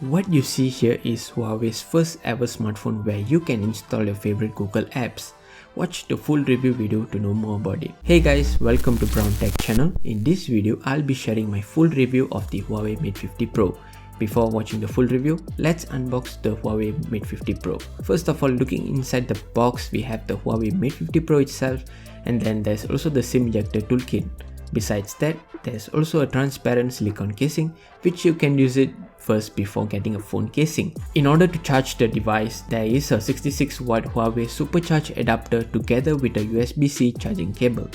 What you see here is Huawei's first ever smartphone where you can install your favorite Google apps. Watch the full review video to know more about it. Hey guys, welcome to Brown Tech channel. In this video, I'll be sharing my full review of the Huawei Mate 50 Pro. Before watching the full review, let's unbox the Huawei Mate 50 Pro. First of all, looking inside the box, we have the Huawei Mate 50 Pro itself, and then there's also the SIM ejector toolkit. Besides that, there's also a transparent silicone casing which you can use it first before getting a phone casing. In order to charge the device, there is a 66W Huawei supercharge adapter together with a USB-C charging cable.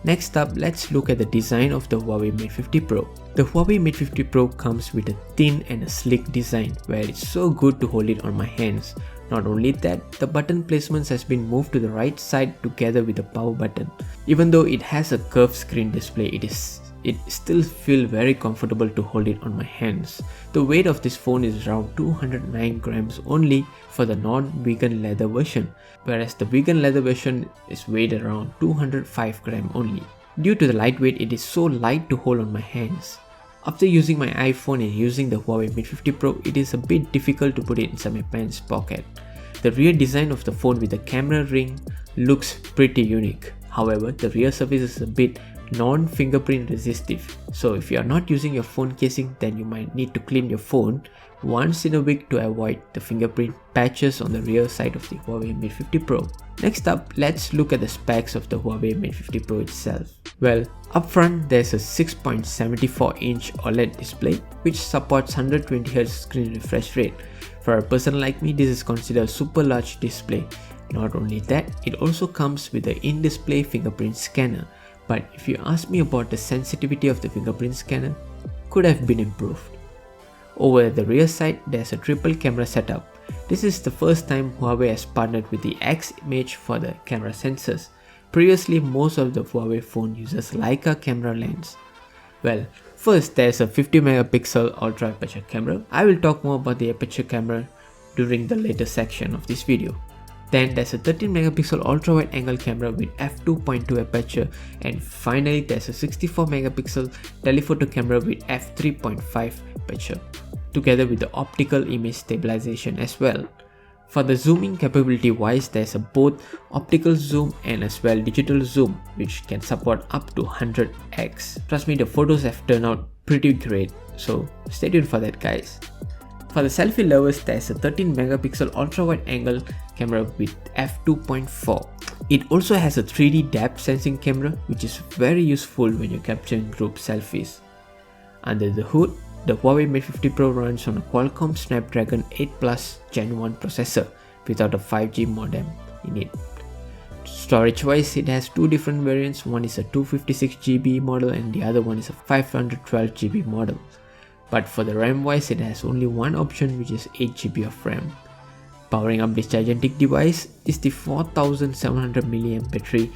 Next up, let's look at the design of the Huawei Mate 50 Pro. The Huawei Mate 50 Pro comes with a thin and a sleek design where it's so good to hold it on my hands. Not only that, the button placements has been moved to the right side together with the power button. Even though it has a curved screen display, it still feels very comfortable to hold it on my hands. The weight of this phone is around 209 grams only for the non-vegan leather version, whereas the vegan leather version is weighed around 205 grams only. Due to the lightweight, it is so light to hold on my hands. After using my iPhone and using the Huawei Mate 50 Pro, it is a bit difficult to put it inside my pants pocket. The rear design of the phone with the camera ring looks pretty unique. However, the rear surface is a bit non-fingerprint resistive. So if you are not using your phone casing, then you might need to clean your phone once in a week to avoid the fingerprint patches on the rear side of the Huawei Mate 50 Pro. Next up, let's look at the specs of the Huawei Mate 50 Pro itself. Well, up front there's a 6.74-inch OLED display which supports 120Hz screen refresh rate. For a person like me, this is considered a super large display. Not only that, it also comes with an in-display fingerprint scanner. But if you ask me about the sensitivity of the fingerprint scanner, could have been improved. Over at the rear side, there's a triple camera setup. This is the first time Huawei has partnered with the X image for the camera sensors. Previously, most of the Huawei phone uses Leica camera lens. Well, first there's a 50 megapixel ultra aperture camera. I will talk more about the aperture camera during the later section of this video. Then there's a 13 megapixel ultra wide angle camera with f2.2 aperture, and finally there's a 64 megapixel telephoto camera with f3.5 aperture, together with the optical image stabilization as well. For the zooming capability wise, there's a both optical zoom and as well digital zoom which can support up to 100x. Trust me, the photos have turned out pretty great, so stay tuned for that guys. For the selfie lovers, there's a 13 megapixel ultra wide angle camera with f2.4. It also has a 3D depth sensing camera which is very useful when you're capturing group selfies. Under the hood, the Huawei Mate 50 Pro runs on a Qualcomm Snapdragon 8 Plus Gen 1 processor without a 5G modem in it. Storage wise, it has two different variants. One is a 256GB model and the other one is a 512GB model. But for the RAM wise, it has only one option, which is 8GB of RAM. Powering up this gigantic device is the 4700 mAh battery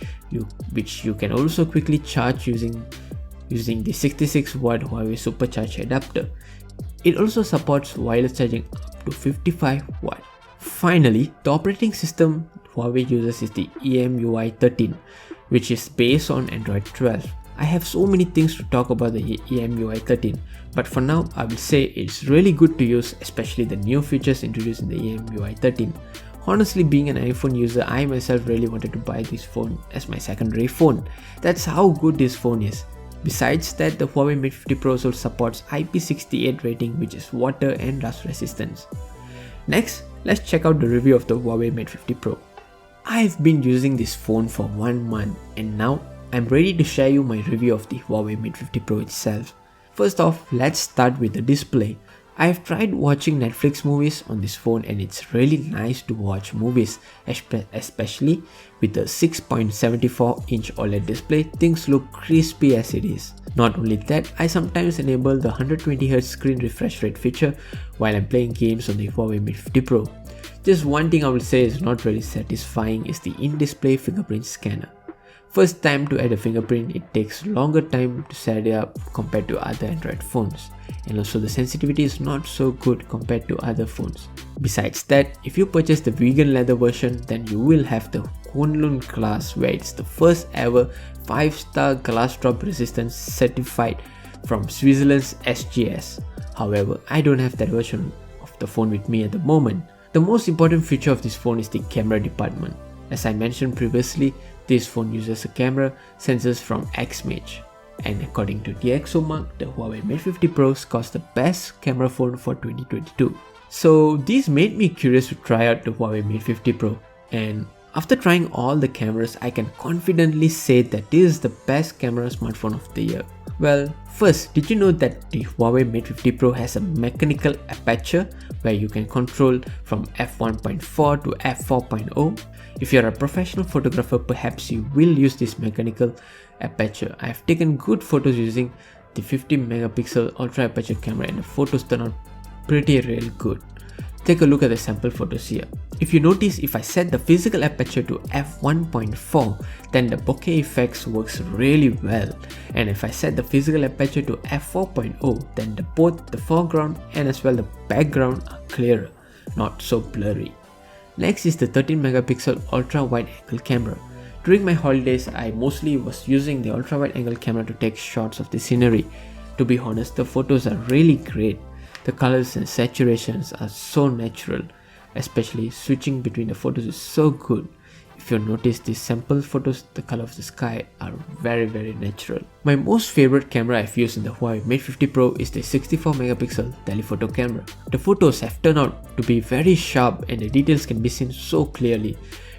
which you can also quickly charge using the 66W Huawei supercharge adapter. It also supports wireless charging up to 55W. Finally, the operating system Huawei uses is the EMUI 13, which is based on Android 12. I have so many things to talk about the EMUI 13, but for now I will say it's really good to use, especially the new features introduced in the EMUI 13. Honestly, being an iPhone user, I myself really wanted to buy this phone as my secondary phone. That's how good this phone is. Besides that, the Huawei Mate 50 Pro also supports IP68 rating, which is water and rust resistance. Next, let's check out the review of the Huawei Mate 50 Pro. I've been using this phone for 1 month and now I'm ready to share you my review of the Huawei Mate 50 Pro itself. First off, let's start with the display. I've tried watching Netflix movies on this phone and it's really nice to watch movies, especially with the 6.74-inch OLED display. Things look crispy as it is. Not only that, I sometimes enable the 120Hz screen refresh rate feature while I'm playing games on the Huawei Mate 50 Pro. Just one thing I will say is not really satisfying is the in-display fingerprint scanner. First time to add a fingerprint, it takes longer time to set it up compared to other Android phones, and also the sensitivity is not so good compared to other phones. Besides that, if you purchase the vegan leather version, then you will have the Kunlun glass where it's the first ever 5-star glass drop resistance certified from Switzerland's SGS. However, I don't have that version of the phone with me at the moment. The most important feature of this phone is the camera department. As I mentioned previously, this phone uses a camera sensors from Xmage. And according to DxOMark, the Huawei Mate 50 Pro scores the best camera phone for 2022. So this made me curious to try out the Huawei Mate 50 Pro, and after trying all the cameras, I can confidently say that this is the best camera smartphone of the year. Well, first, did you know that the Huawei Mate 50 Pro has a mechanical aperture where you can control from f1.4 to f4.0? If you're a professional photographer, perhaps you will use this mechanical aperture. I have taken good photos using the 50 megapixel ultra aperture camera and the photos turn out pretty real good. Take a look at the sample photos here. If you notice, if I set the physical aperture to f1.4, then the bokeh effects works really well. And if I set the physical aperture to f4.0, then both the foreground and as well the background are clearer, not so blurry. Next is the 13 megapixel ultra wide angle camera. During my holidays, I mostly was using the ultra wide angle camera to take shots of the scenery. To be honest, the photos are really great. The colors and saturations are so natural, especially switching between the photos is so good. If you notice these sample photos, the color of the sky are very natural. My most favorite camera I've used in the Huawei Mate 50 Pro is the 64 megapixel telephoto camera. The photos have turned out to be very sharp and the details can be seen so clearly.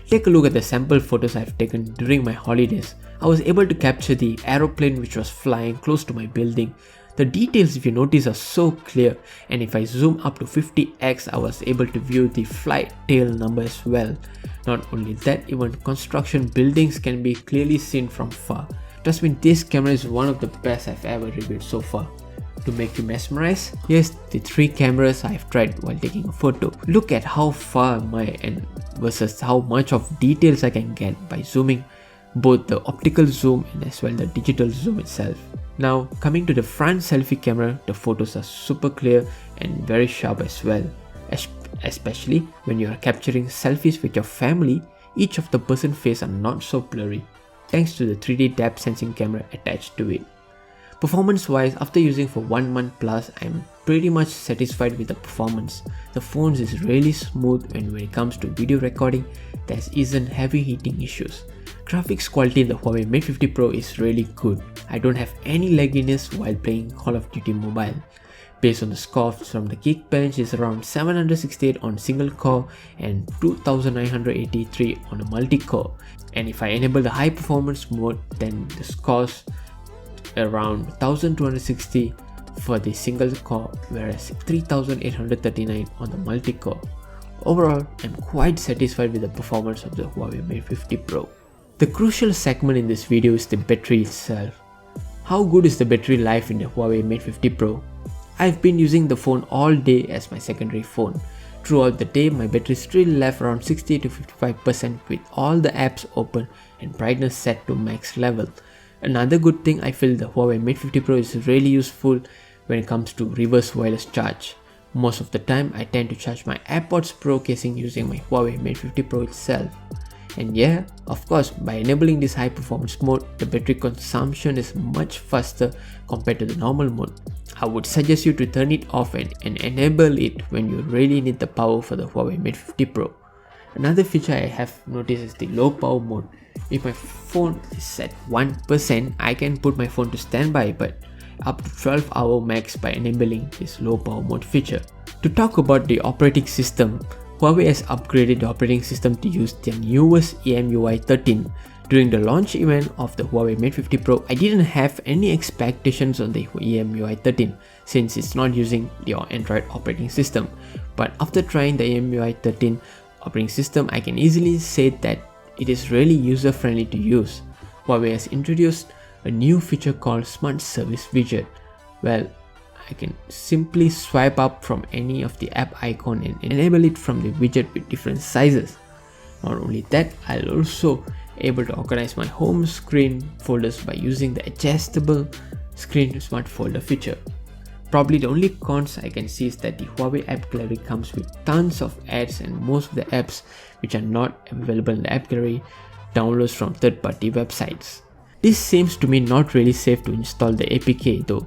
Take a look at the sample photos I've taken during my holidays. I was able to capture the aeroplane which was flying close to my building. The details, if you notice, are so clear, and if I zoom up to 50x, I was able to view the flight tail number as well. Not only that, even construction buildings can be clearly seen from far. Trust me, this camera is one of the best I've ever reviewed so far. To make you mesmerized, here's the 3 cameras I've tried while taking a photo. Look at how far am I and versus how much of details I can get by zooming both the optical zoom and as well the digital zoom itself. Now coming to the front selfie camera, the photos are super clear and very sharp as well. Especially when you are capturing selfies with your family, each of the person's face are not so blurry thanks to the 3D depth sensing camera attached to it. Performance wise, after using for 1 month plus, I'm pretty much satisfied with the performance. The phone is really smooth, and when it comes to video recording, there isn't heavy heating issues. Graphics quality in the Huawei Mate 50 Pro is really good. I don't have any lagginess while playing Call of Duty Mobile. Based on the scores from the Geekbench, is around 768 on single core and 2983 on a multi-core. And if I enable the high performance mode, then the scores around 1260 for the single core, whereas 3839 on the multi-core. Overall, I'm quite satisfied with the performance of the Huawei Mate 50 Pro. The crucial segment in this video is the battery itself. How good is the battery life in the Huawei Mate 50 Pro? I've been using the phone all day as my secondary phone. Throughout the day, my battery still left around 60 to 55% with all the apps open and brightness set to max level. Another good thing, I feel the Huawei Mate 50 Pro is really useful when it comes to reverse wireless charge. Most of the time, I tend to charge my AirPods Pro casing using my Huawei Mate 50 Pro itself. And yeah, of course, by enabling this high performance mode, the battery consumption is much faster compared to the normal mode. I would suggest you to turn it off and enable it when you really need the power for the Huawei Mate 50 Pro. Another feature I have noticed is the low power mode. If my phone is set 1%, I can put my phone to standby, but up to 12-hour max by enabling this low power mode feature. To talk about the operating system, Huawei has upgraded the operating system to use their newest EMUI 13. During the launch event of the Huawei Mate 50 Pro, I didn't have any expectations on the EMUI 13 since it's not using your Android operating system. But after trying the EMUI 13 operating system, I can easily say that it is really user-friendly to use. Huawei has introduced a new feature called Smart Service Widget. Well, I can simply swipe up from any of the app icon and enable it from the widget with different sizes. Not only that, I'll also able to organize my home screen folders by using the adjustable screen smart folder feature. Probably the only cons I can see is that the Huawei app gallery comes with tons of ads, and most of the apps which are not available in the app gallery downloads from third-party websites. This seems to me not really safe to install the APK though.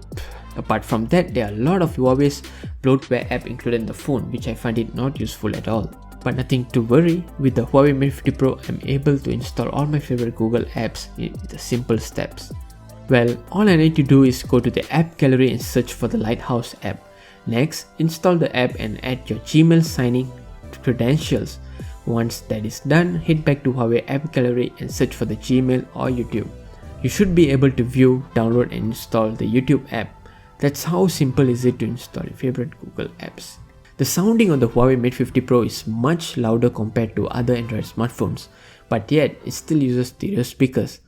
Apart from that, there are a lot of Huawei's bloatware app included in the phone, which I find it not useful at all. But nothing to worry, with the Huawei Mate 50 Pro I'm able to install all my favorite Google apps with the simple steps. Well, all I need to do is go to the app gallery and search for the Lighthouse app. Next, install the app and add your Gmail sign-in credentials. Once that is done, head back to Huawei app gallery and search for the Gmail or YouTube. You should be able to view, download and install the YouTube app. That's how simple is it to install your favorite Google apps. The sounding on the Huawei Mate 50 Pro is much louder compared to other Android smartphones, but yet it still uses stereo speakers.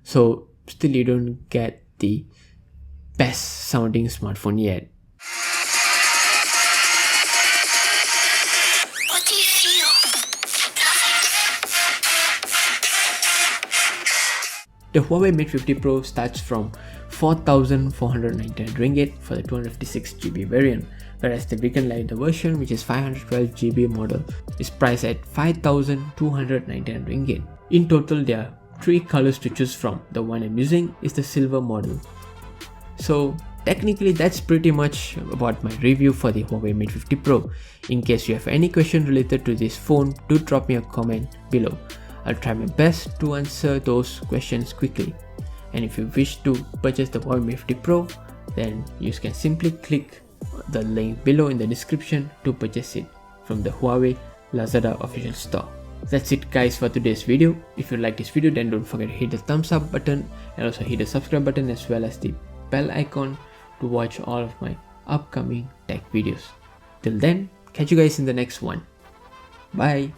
So still you don't get the best sounding smartphone yet. What do you feel? The Huawei Mate 50 Pro starts from 4,499 ringgit for the 256GB variant, whereas the weekend lighter version, which is 512GB model, is priced at 5,299 ringgit. In total, there are 3 colors to choose from. The one I'm using is the silver model. So technically that's pretty much about my review for the Huawei Mate 50 Pro. In case you have any question related to this phone, do drop me a comment below. I'll try my best to answer those questions quickly. And if you wish to purchase the Huawei Mate 50 Pro, then you can simply click the link below in the description to purchase it from the Huawei Lazada official store. That's it guys for today's video. If you like this video, then don't forget to hit the thumbs up button and also hit the subscribe button as well as the bell icon to watch all of my upcoming tech videos. Till then, catch you guys in the next one. Bye.